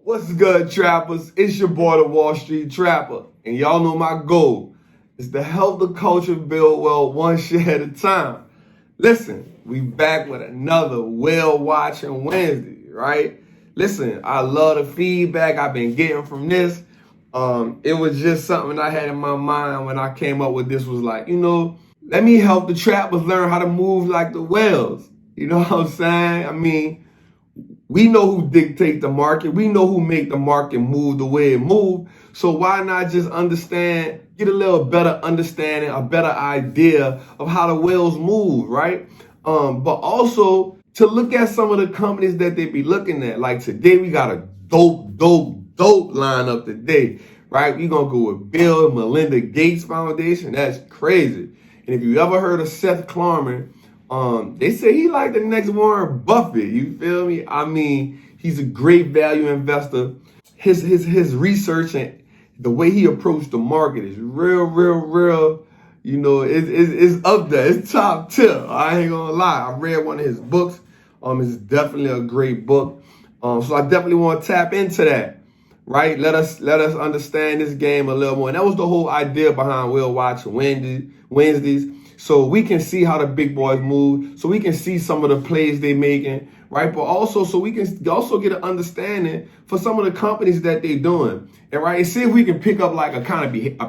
What's good, trappers? It's your boy, the Wallstreet Trapper. And y'all know my goal is to help the culture build wealth one share at a time. Listen, we back with another whale watching Wednesday, right? Listen, I love the feedback I've been getting from this. It was just something I had in my mind when I came up with this, was like, let me help the trappers learn how to move like the whales. You know what I'm saying? I mean, we know who dictate the market. We know who make the market move the way it moves. So why not just get a little better understanding, a better idea of how the whales move, right? But also to look at some of the companies that they be looking at. Like today, we got a dope lineup today, right? We're going to go with Bill and Melinda Gates Foundation. That's crazy. And if you ever heard of Seth Klarman, they say he like the next Warren Buffett. You feel me? I mean, he's a great value investor. His research and the way he approached the market is real. It's up there. It's top tier. I ain't gonna lie. I read one of his books. It's definitely a great book. So I definitely want to tap into that. Right? Let us understand this game a little more. And that was the whole idea behind We'll Watch Wednesdays. So we can see how the big boys move. So we can see some of the plays they making, right? But also, so we can also get an understanding for some of the companies that they're doing. And right, and see if we can pick up like a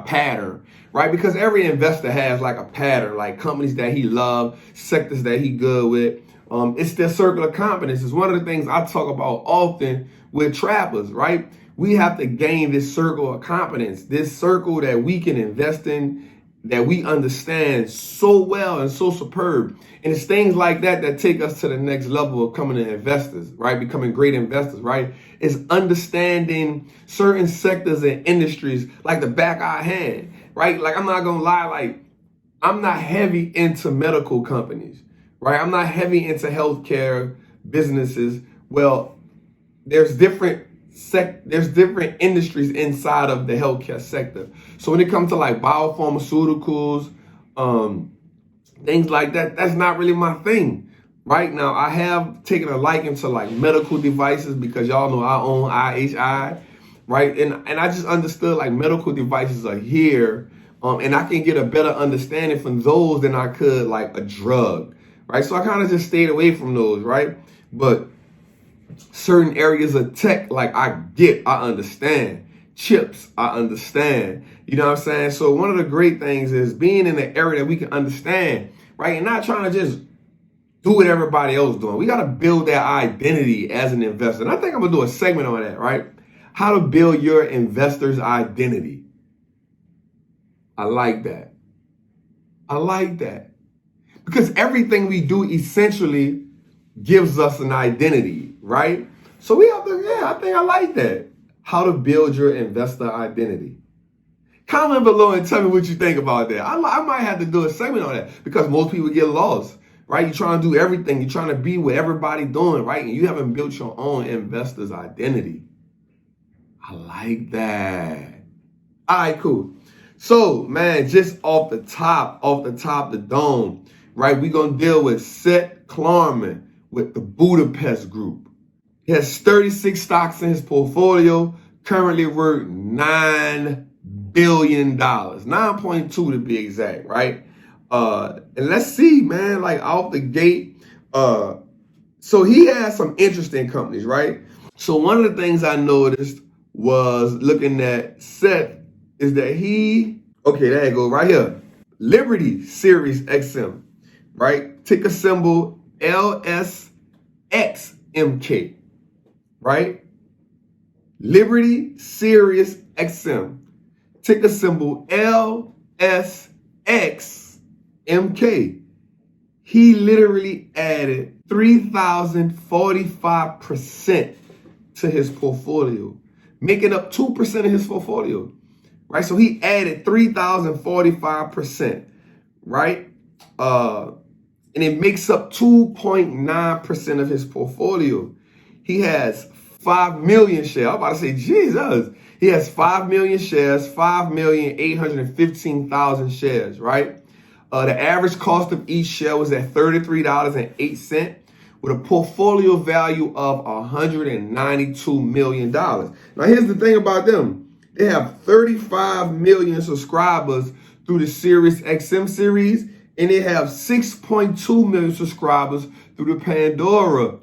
pattern, right? Because every investor has like a pattern, like companies that he loves, sectors that he good with. It's their circle of competence. It's one of the things I talk about often with trappers, right? We have to gain this circle of competence, this circle that we can invest in, that we understand so well and so superb. And it's things like that that take us to the next level of becoming investors, right? Becoming great investors, right? It's understanding certain sectors and industries like the back of our hand, right? Like, I'm not gonna lie, like, I'm not heavy into medical companies, right? I'm not heavy into healthcare businesses. Well, there's different industries inside of the healthcare sector. So when it comes to like biopharmaceuticals, things like that, that's not really my thing. Right now, I have taken a liking to like medical devices because y'all know I own IHI, right? And I just understood like medical devices are here, and I can get a better understanding from those than I could like a drug, right? So I kind of just stayed away from those, right? But certain areas of tech, like I understand. Chips, I understand. You know what I'm saying? So one of the great things is being in the area that we can understand, right? And not trying to just do what everybody else is doing. We got to build that identity as an investor. And I think I'm going to do a segment on that, right? How to build your investor's identity. I like that. Because everything we do essentially gives us an identity, right? So we have to, I think I like that. How to build your investor identity. Comment below and tell me what you think about that. I might have to do a segment on that because most people get lost, right? You're trying to do everything. You're trying to be what everybody's doing, right? And you haven't built your own investor's identity. I like that. All right, cool. So, man, just off the top, the dome, right? We're going to deal with Seth Klarman with the Budapest Group. He has 36 stocks in his portfolio, currently worth $9 billion, 9.2 to be exact, right? And let's see, man, like off the gate. So he has some interesting companies, right? So one of the things I noticed was looking at Seth is that there you go, right here. Liberty Series XM, right? Ticker symbol LSXMK, right? Liberty Sirius XM, ticker symbol LSXMK. He literally added 3,045% to his portfolio, making up 2% of his portfolio, right? So he added 3,045%, right? And it makes up 2.9% of his portfolio. He has 5 million shares. I'm about to say, Jesus. He has 5 million shares, 5,815,000 shares, right? The average cost of each share was at $33.08, with a portfolio value of $192 million. Now, here's the thing about them. They have 35 million subscribers through the Sirius XM series, and they have 6.2 million subscribers through the Pandora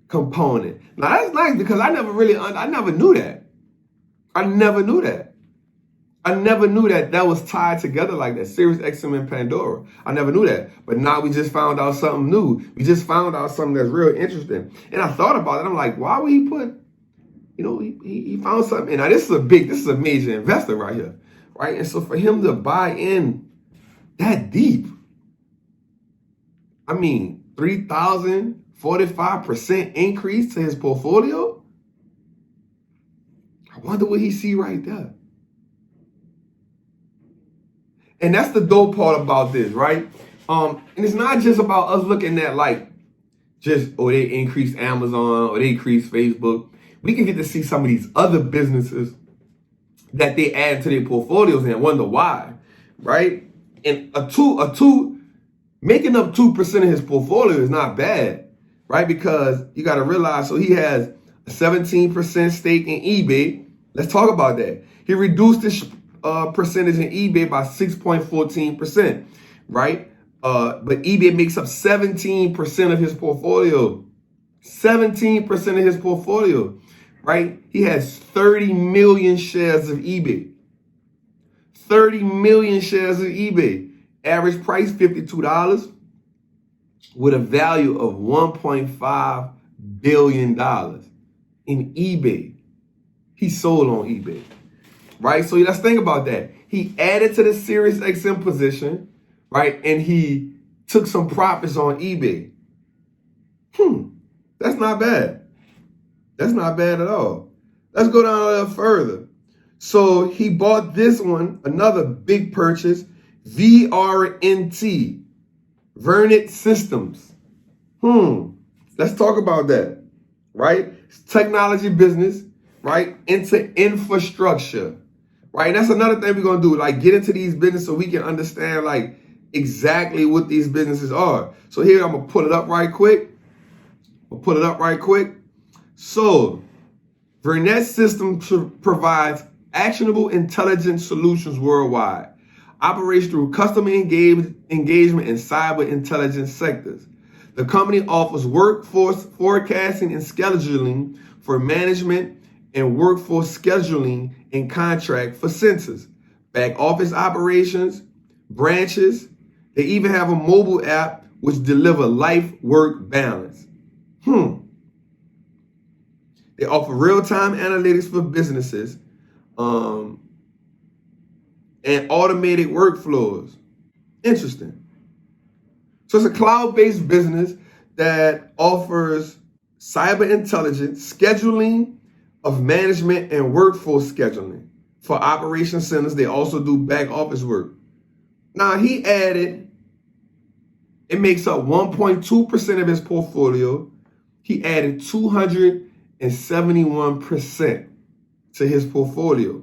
component. Now, that's nice because I never knew that. I never knew that was tied together like that, Sirius XM and Pandora. I never knew that. But now we just found out something new. We just found out something that's real interesting. And I thought about it. I'm like, why would he put, he found something. And now this is a major investor right here, right? And so for him to buy in that deep, 3,045% increase to his portfolio. I wonder what he see right there. And that's the dope part about this, right? And it's not just about us looking at they increased Amazon or they increased Facebook. We can get to see some of these other businesses that they add to their portfolios and wonder why, right? And making up 2% of his portfolio is not bad, right? Because you got to realize, so he has a 17% stake in eBay. Let's talk about that. He reduced his percentage in eBay by 6.14%, right? But eBay makes up 17% of his portfolio. 17% of his portfolio, right? He has 30 million shares of eBay. 30 million shares of eBay. Average price $52 with a value of $1.5 billion in eBay. He sold on eBay. Right? So let's think about that. He added to the Sirius XM position, right? And he took some profits on eBay. That's not bad. That's not bad at all. Let's go down a little further. So he bought this one, another big purchase, VRNT, Vernet Systems. Let's talk about that, right? It's technology business, right? Into infrastructure. Right, that's another thing we're gonna do, get into these businesses so we can understand exactly what these businesses are. So here I'm gonna pull it up right quick. So Vernet Systems provides actionable intelligence solutions worldwide, operates through customer engagement and cyber intelligence sectors. The company offers workforce forecasting and scheduling for management and workforce scheduling and contract for census, back office operations, branches. They even have a mobile app which deliver life-work balance. They offer real-time analytics for businesses and automated workflows. Interesting. So it's a cloud-based business that offers cyber intelligence, scheduling of management and workforce scheduling for operation centers. They also do back office work. Now he added, it makes up 1.2% of his portfolio. He added 271% to his portfolio.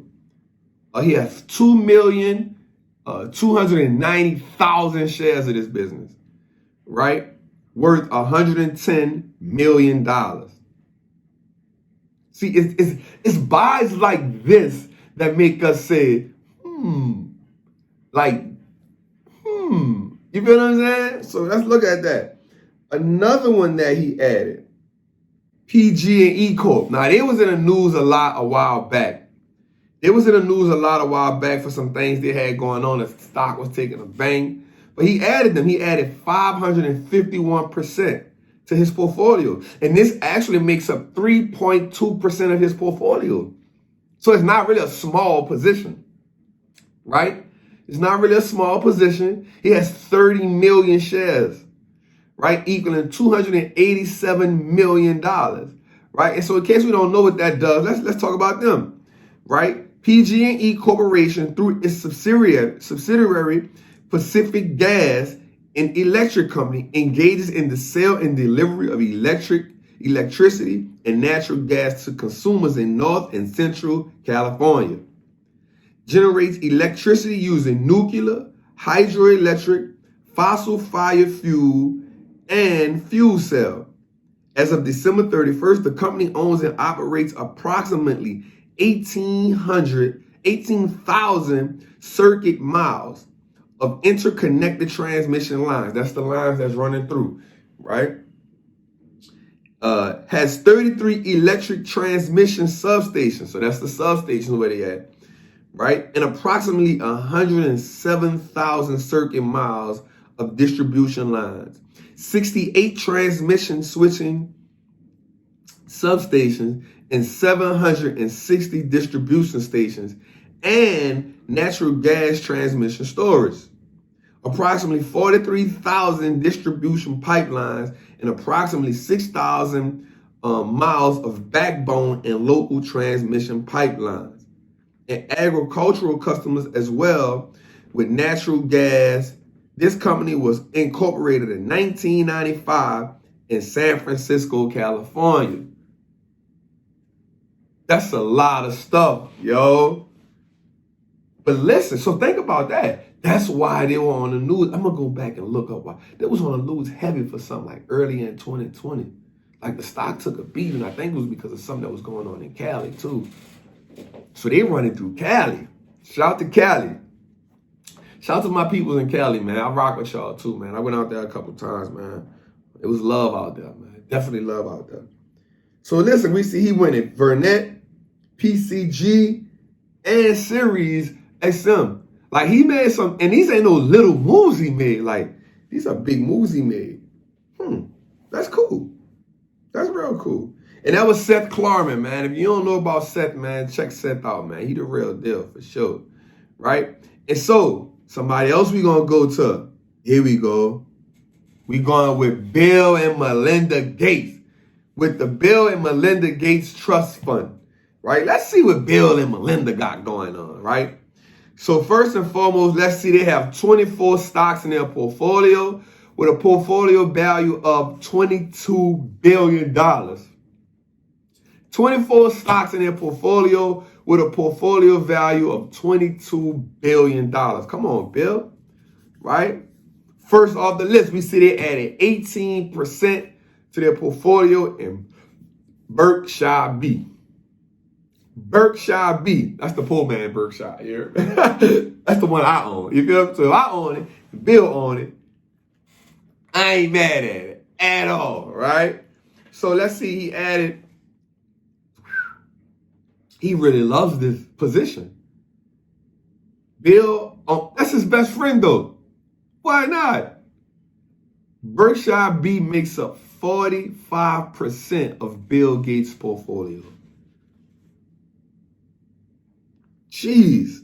He has 2,290,000 shares of this business, right? Worth $110 million. See, it's buys like this that make us say, You feel what I'm saying? So let's look at that. Another one that he added, PG&E Corp. Now, they was in the news a while back. For some things they had going on. The stock was taking a bang. But he added them. He added 551% to his portfolio. And this actually makes up 3.2% of his portfolio. So it's not really a small position, right? It's not really a small position. He has 30 million shares, right? Equaling $287 million, right? And so in case we don't know what that does, let's talk about them, right? PG&E Corporation, through its subsidiary Pacific Gas and Electric Company, engages in the sale and delivery of electricity and natural gas to consumers in North and Central California. Generates electricity using nuclear, hydroelectric, fossil fire fuel, and fuel cell. As of December 31st, the company owns and operates approximately 18,000 circuit miles of interconnected transmission lines. That's the lines that's running through, right? Has 33 electric transmission substations. So that's the substations where they at, right? And approximately 107,000 circuit miles of distribution lines, 68 transmission switching substations, and 760 distribution stations, and natural gas transmission storage. Approximately 43,000 distribution pipelines and approximately 6,000 miles of backbone and local transmission pipelines. And agricultural customers as well with natural gas. This company was incorporated in 1995 in San Francisco, California. That's a lot of stuff, yo. But listen, so think about that. That's why they were on the news. I'm going to go back and look up why. They was on the news heavy for something like early in 2020. Like the stock took a beating. I think it was because of something that was going on in Cali too. So they running through Cali. Shout out to Cali. Shout out to my people in Cali, man. I rock with y'all too, man. I went out there a couple times, man. It was love out there, man. Definitely love out there. So listen, we see he went in Burnett, PCG, and Series XM. Like he made some, and these ain't no little moves he made. Like these are big moves he made. That's cool. That's real cool. And that was Seth Klarman, man. If you don't know about Seth, man, check Seth out, man. He the real deal for sure, right? And so somebody else we gonna go to. Here we go. We going with Bill and Melinda Gates with the Bill and Melinda Gates Trust Fund, right? Let's see what Bill and Melinda got going on, right? So first and foremost, let's see, they have 24 stocks in their portfolio with a portfolio value of $22 billion. 24 stocks in their portfolio with a portfolio value of $22 billion. Come on, Bill, right? First off the list, we see they added 18% to their portfolio in Berkshire B. Berkshire B. That's the poor man Berkshire here. That's the one I own. You feel me? So if I own it, Bill own it, I ain't mad at it at all, right? So let's see, he added, he really loves this position. Bill, that's his best friend though. Why not? Berkshire B makes up 45% of Bill Gates' portfolio. Jeez,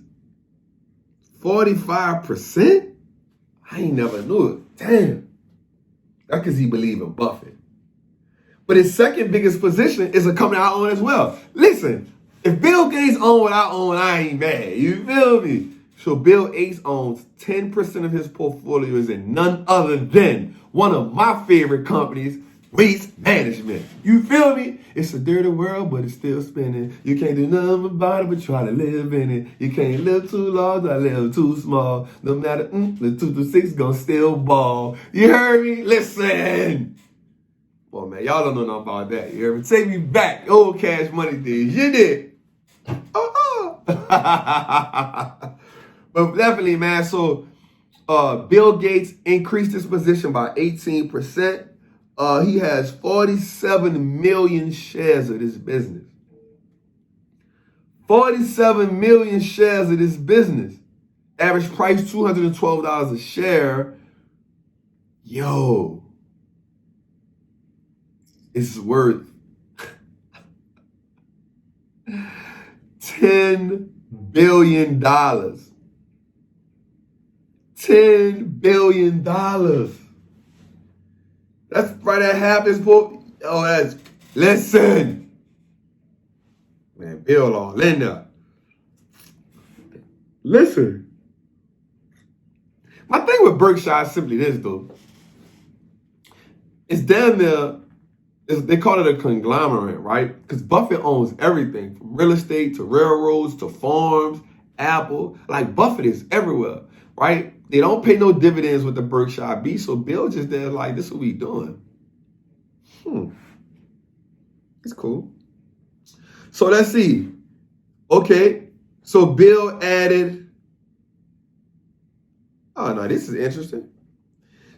45%? I ain't never knew it. Damn. That's because he believe in Buffett. But his second biggest position is a company I own as well. Listen, if Bill Gates owns what I own, I ain't mad. You feel me? So Bill Gates owns 10% of his portfolio is in none other than one of my favorite companies, Waste Management. You feel me? It's a dirty world, but it's still spinning. You can't do nothing about it, but try to live in it. You can't live too large, I live too small. No matter, the 2 to 6 gonna still ball. You heard me? Listen. Boy, man, y'all don't know nothing about that. You heard me? Take me back. Old Cash Money days. You did. But definitely, man, so Bill Gates increased his position by 18%. He has 47 million shares of this business. 47 million shares of this business. Average price $212 a share. Yo, it's worth $10 billion. $10 billion. That's right at half his portfolio. Oh, that's, listen. Man, Bill all in there. Listen. My thing with Berkshire is simply this, though. It's damn near, they call it a conglomerate, right? Because Buffett owns everything from real estate to railroads to farms, Apple. Like Buffett is everywhere, right? They don't pay no dividends with the Berkshire B, so Bill just there like, this is what we doing. It's cool. So let's see. Okay, so Bill added, oh no, this is interesting.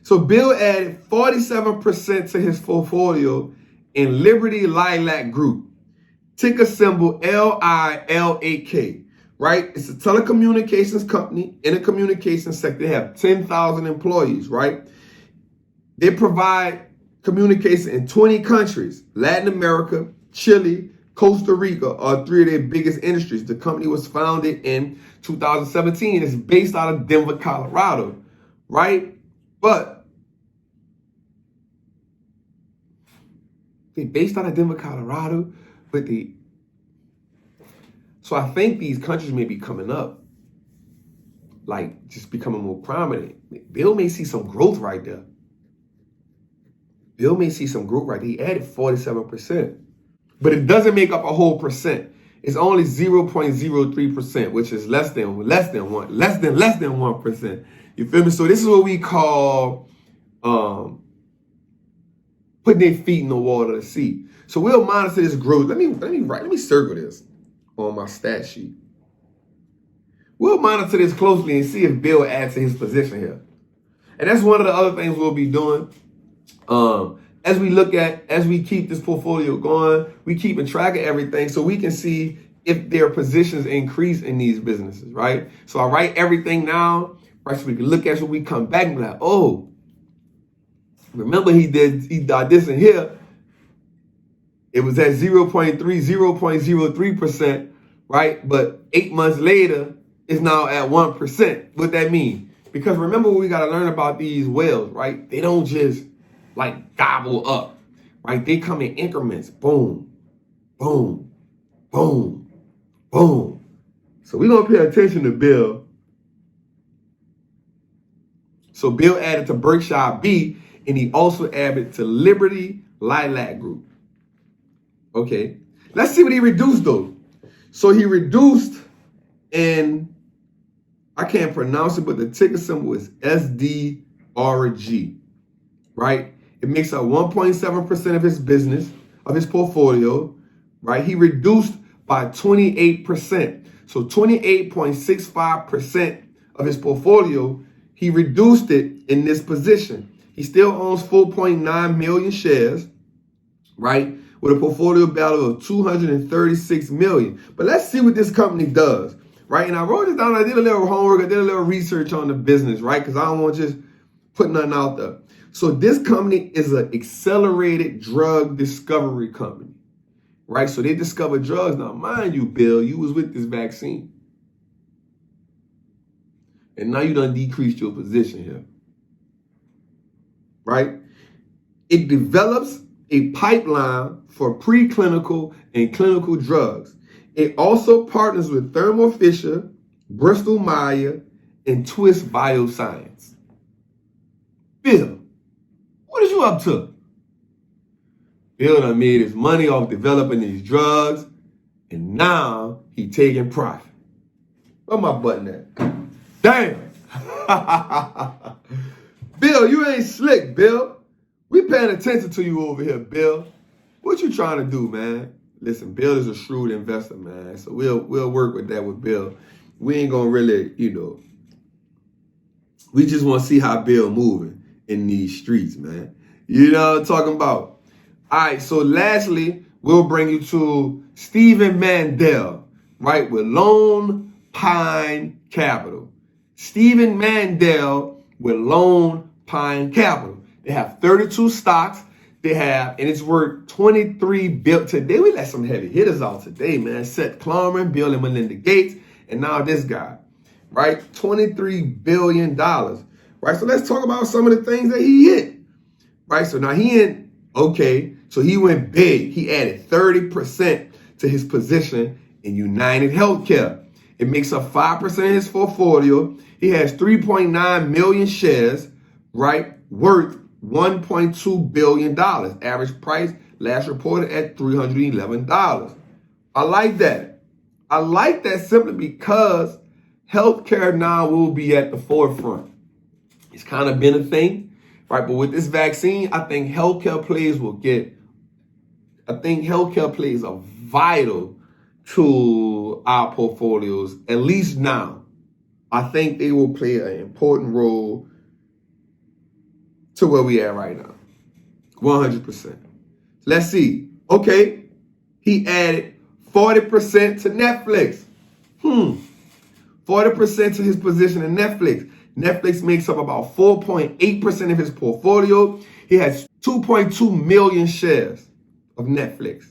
So Bill added 47% to his portfolio in Liberty Lilac Group, ticker symbol LILAK, right? It's a telecommunications company in the communications sector. They have 10,000 employees, right? They provide communication in 20 countries. Latin America, Chile, Costa Rica are three of their biggest industries. The company was founded in 2017. It's based out of Denver, Colorado, right? But they're based out of Denver, Colorado, but so I think these countries may be coming up, like just becoming more prominent. Bill may see some growth right there. Bill may see some growth right there. He added 47%. But it doesn't make up a whole percent. It's only 0.03%, which is less than 1%. You feel me? So this is what we call putting their feet in the water to see. So we'll monitor this growth. Let me circle this on my stat sheet. We'll monitor this closely and see if Bill adds to his position here. And that's one of the other things we'll be doing. As we keep this portfolio going, we keeping track of everything so we can see if their positions increase in these businesses, right? So I write everything down, right? So we can look at it, so we come back and be like, oh, remember he did this in here. It was at 0.03%, right? But 8 months later, it's now at 1%. What that mean? Because remember what we got to learn about these whales, right? They don't just like gobble up, right? They come in increments. Boom, boom, boom, boom. So we're going to pay attention to Bill. So Bill added to Berkshire B, and he also added to Liberty Lilac Group. Okay, let's see what he reduced though. So he reduced, and I can't pronounce it, but the ticker symbol is SDRG, right? It makes up 1.7% of his business, of his portfolio, right? He reduced by 28%. So 28.65% of his portfolio, he reduced it in this position. He still owns 4.9 million shares, right? With a portfolio value of 236 million. But let's see what this company does, right? And I wrote this down. I did a little homework. I did a little research on the business, right? Because I don't want to just put nothing out there. So this company is an accelerated drug discovery company, right? So they discover drugs. Now, mind you, Bill, you was with this vaccine. And now you done decreased your position here, right? It develops a pipeline for preclinical and clinical drugs. It also partners with Thermo Fisher, Bristol Myers, and Twist Bioscience. Bill, what is you up to? Bill done made his money off developing these drugs, and now he taking profit. Where my button at? Damn. Bill, you ain't slick, Bill. We paying attention to you over here, Bill. What you trying to do, man? Listen, Bill is a shrewd investor, man. So we'll work with that with Bill. We ain't gonna really, we just want to see how Bill moving in these streets, man. You know what I'm talking about? All right, so lastly, we'll bring you to Stephen Mandel, right, with Lone Pine Capital. Stephen Mandel with Lone Pine Capital. They have 32 stocks. And it's worth $23 billion. Today, we let some heavy hitters out today, man. Seth Klarman, Bill and Melinda Gates, and now this guy, right? $23 billion, right? So let's talk about some of the things that he hit, right? So now so he went big. He added 30% to his position in United Healthcare. It makes up 5% of his portfolio. He has 3.9 million shares, right? Worth $1.2 billion. Average price last reported at $311. I like that. I like that simply because healthcare now will be at the forefront. It's kind of been a thing, right? But with this vaccine, I think healthcare plays are vital to our portfolios, at least now. I think they will play an important role to where we at right now. 100%. Let's see. Okay. He added 40% to Netflix. 40% to his position in Netflix. Netflix makes up about 4.8% of his portfolio. He has 2.2 million shares of Netflix.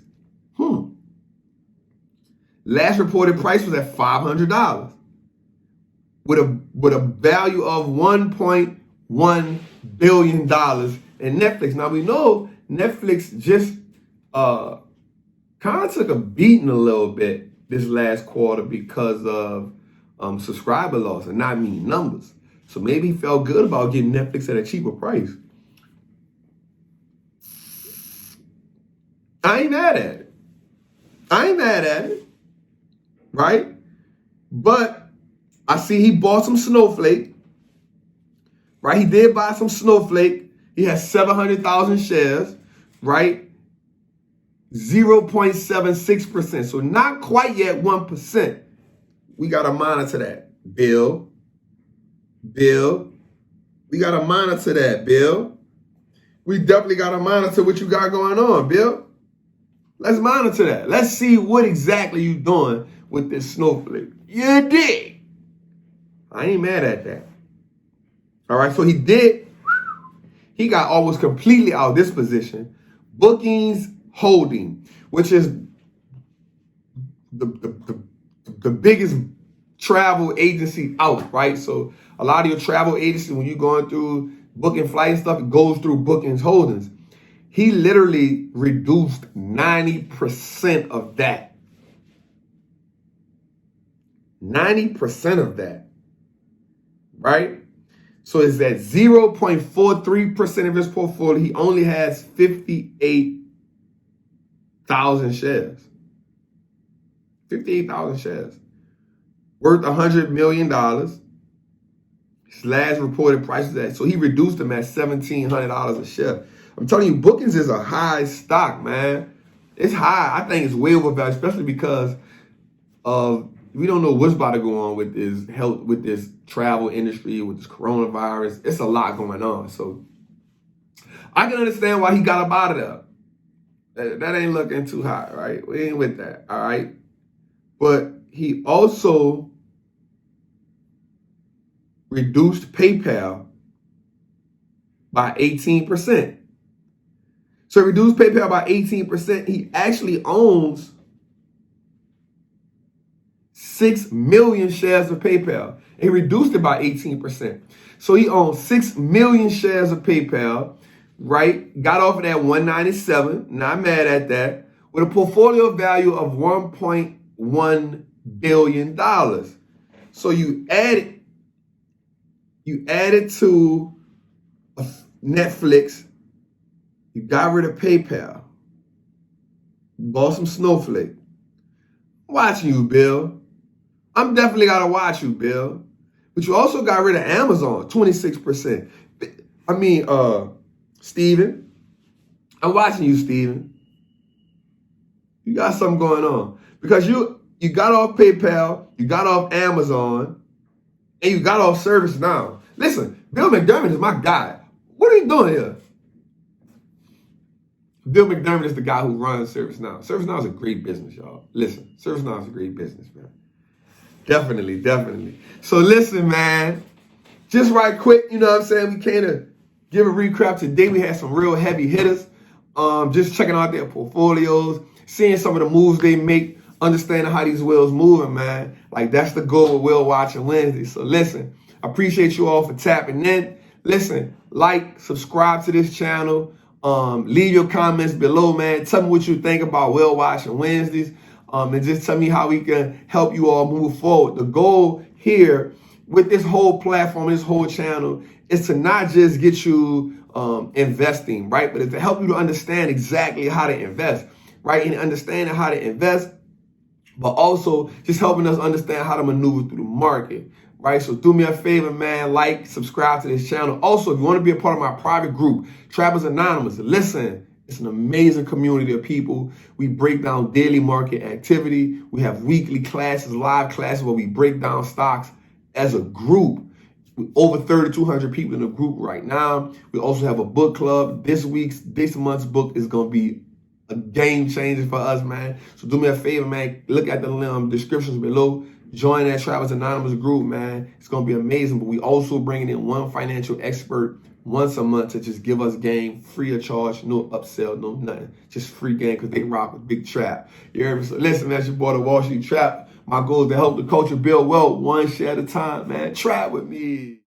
Last reported price was at $500 with a value of $1.1 billion in Netflix. Now we know Netflix just kind of took a beating a little bit this last quarter because of subscriber loss and not meeting numbers. So maybe he felt good about getting Netflix at a cheaper price. I ain't mad at it. Right? But I see he bought some Snowflake. Right? He did buy some Snowflake. He has 700,000 shares. Right? 0.76%. So not quite yet 1%. We got to monitor that. Bill. We got to monitor that, Bill. We definitely got to monitor what you got going on, Bill. Let's monitor that. Let's see what exactly you doing with this Snowflake. You dig? I ain't mad at that. All right, so he got almost completely out of this position. Bookings Holding, which is the biggest travel agency out, right? So a lot of your travel agencies, when you're going through booking flight and stuff, it goes through Bookings Holdings. He literally reduced 90% of that. 90% of that, right? So it's at 0.43% of his portfolio. He only has 58,000 shares. 58,000 shares. Worth $100 million. His last reported price is that. So he reduced them at $1,700 a share. I'm telling you, Bookings is a high stock, man. It's high. I think it's way overvalued, especially because of we don't know what's about to go on with this health, with this travel industry, with this coronavirus. It's a lot going on. So I can understand why he got up out of there. That ain't looking too high, right? We ain't with that, all right? But he also reduced PayPal by 18%. So he reduced PayPal by 18%. He actually owns 6 million shares of PayPal. He reduced it by 18%. So he owns 6 million shares of PayPal, right? Got off of that 197. Not mad at that. With a portfolio value of $1.1 billion. So you add it to Netflix. You got rid of PayPal. You bought some Snowflake. I'm watching you, Bill. I'm definitely got to watch you, Bill. But you also got rid of Amazon, 26%. I mean, Steven. I'm watching you, Steven. You got something going on. Because you got off PayPal, you got off Amazon, and you got off ServiceNow. Listen, Bill McDermott is my guy. What are you doing here? Bill McDermott is the guy who runs ServiceNow. ServiceNow is a great business, y'all. Listen, ServiceNow is a great business, man. Definitely. So listen, man, just right quick, you know what I'm saying? We came to give a recap today. We had some real heavy hitters. Just checking out their portfolios, seeing some of the moves they make, understanding how these wheels moving, man. Like that's the goal with Wheel Watching Wednesday. So listen, I appreciate you all for tapping in. Listen, like, subscribe to this channel. Leave your comments below, man. Tell me what you think about Wheel Watching Wednesdays. And just tell me how we can help you all move forward. The goal here with this whole platform, this whole channel, is to not just get you investing, right? But it's to help you to understand exactly how to invest, right? And understanding how to invest, but also just helping us understand how to maneuver through the market, right? So do me a favor, man, like, subscribe to this channel. Also, if you want to be a part of my private group, Trappers Anonymous, listen, it's an amazing community of people. We break down daily market activity. We have weekly classes, live classes where we break down stocks as a group. Over 3,200 people in the group right now. We also have a book club. This month's book is going to be a game changer for us, man. So do me a favor, man. Look at the descriptions below. Join that Trappers Anonymous group, man. It's going to be amazing. But we also bringing in one financial expert once a month to just give us game free of charge, no upsell, no nothing. Just free game because they rock with Big Trap. You hear me? So listen, man, it's your boy, the Wall Street Trap. My goal is to help the culture build wealth one share at a time, man. Trap with me.